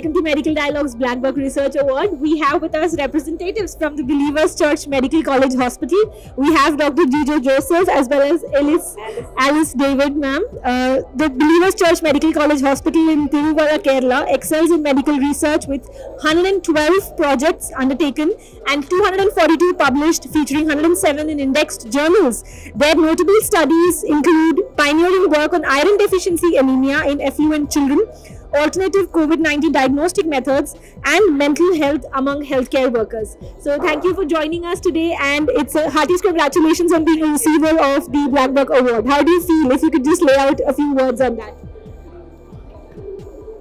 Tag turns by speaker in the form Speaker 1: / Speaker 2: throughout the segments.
Speaker 1: welcome to Medical Dialogues Black Buck Research Award. We have with us representatives from the Believers Church Medical College Hospital. We have Dr. Gijo Joseph as well as Alice David, ma'am. The Believers Church Medical College Hospital in Tiruvalla, Kerala excels in medical research with 112 projects undertaken and 242 published, featuring 107 in indexed journals. Their notable studies include pioneering work on iron deficiency anemia in affluent children, alternative COVID-19 diagnostic methods, and mental health among healthcare workers. So thank you for joining us today, and it's a heartiest congratulations on being a receiver of the Black Buck Award. How do you feel? If you could just lay out a few words on that.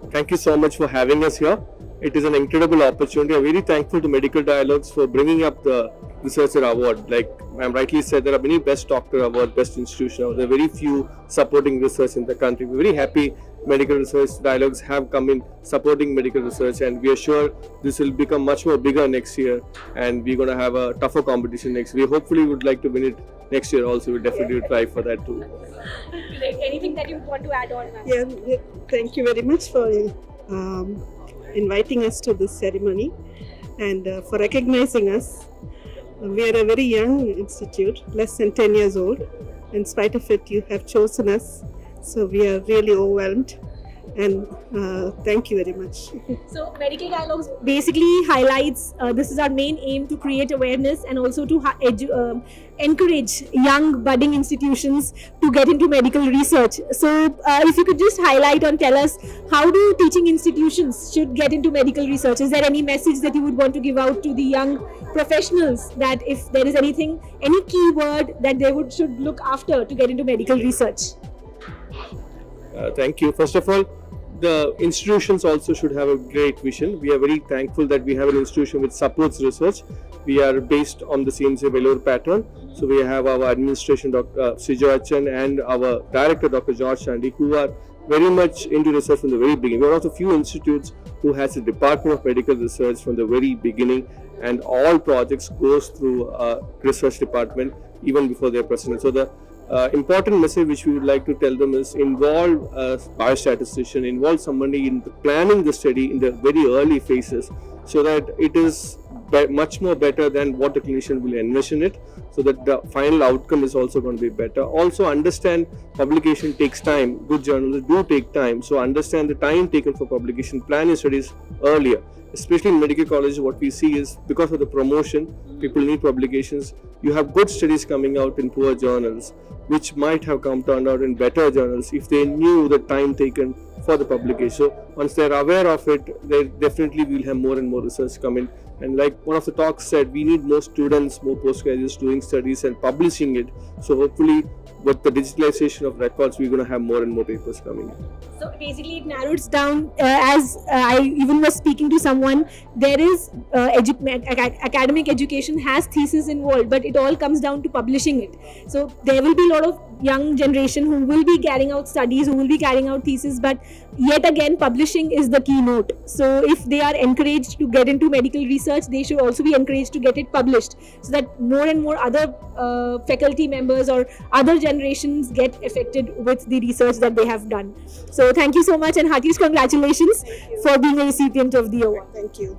Speaker 2: Thank you so much for having us here. It is an incredible opportunity. I'm very thankful to Medical Dialogues for bringing up the Researcher Award. Like I'm rightly said, there are many Best Doctor Award, Best Institution Award. There are very few supporting research in the country. We're very happy Medical Research Dialogues have come in supporting medical research, and we are sure this will become much more bigger next year, and we're going to have a tougher competition next year. We hopefully would like to win it next year also. We'll definitely try for that too.
Speaker 1: Anything that you want to add on, ma'am?
Speaker 3: Yeah, thank you very much for inviting us to this ceremony and for recognizing us. We are a very young institute, less than 10 years old. In spite of it, you have chosen us. So we are really overwhelmed, and thank you very much.
Speaker 1: So Medical Dialogues basically highlights, this is our main aim, to create awareness and also to encourage young budding institutions to get into medical research. So if you could just highlight and tell us, how do teaching institutions should get into medical research? Is there any message that you would want to give out to the young professionals, that if there is anything, any keyword that they should look after to get into medical research?
Speaker 2: Thank you. First of all, the institutions also should have a great vision. We are very thankful that we have an institution which supports research. We are based on the CMC Vellore pattern. So we have our administration, Dr. Sijo Achan, and our director, Dr. George Shandy, who are very much into research from the very beginning. We are one of the few institutes who has a department of medical research from the very beginning, and all projects goes through a research department even before they are presented. So the important message which we would like to tell them is involve a biostatistician, involve somebody in planning the study in the very early phases, so that it is much more better than what the clinician will envision it, so that the final outcome is also going to be better. Also understand publication takes time. Good journals do take time, so understand the time taken for publication. Plan your studies earlier. Especially in medical college, what we see is because of the promotion, people need publications. You have good studies coming out in poor journals, which might have turned out in better journals if they knew the time taken for the publication. So once they're aware of it, they definitely will have more and more research come in. And like one of the talks said, we need more students, more postgraduates doing studies and publishing it. So hopefully, with the digitalization of records, we're going to have more and more papers coming in.
Speaker 1: So basically it narrows down, as I even was speaking to someone, there is academic education has thesis involved, but it all comes down to publishing it. So there will be a lot of young generation who will be carrying out studies, who will be carrying out thesis, but yet again publishing is the keynote. So if they are encouraged to get into medical research, they should also be encouraged to get it published, so that more and more other faculty members or other generations get affected with the research that they have done. So thank you so much, and heartiest congratulations for being a recipient of the award.
Speaker 3: Thank you.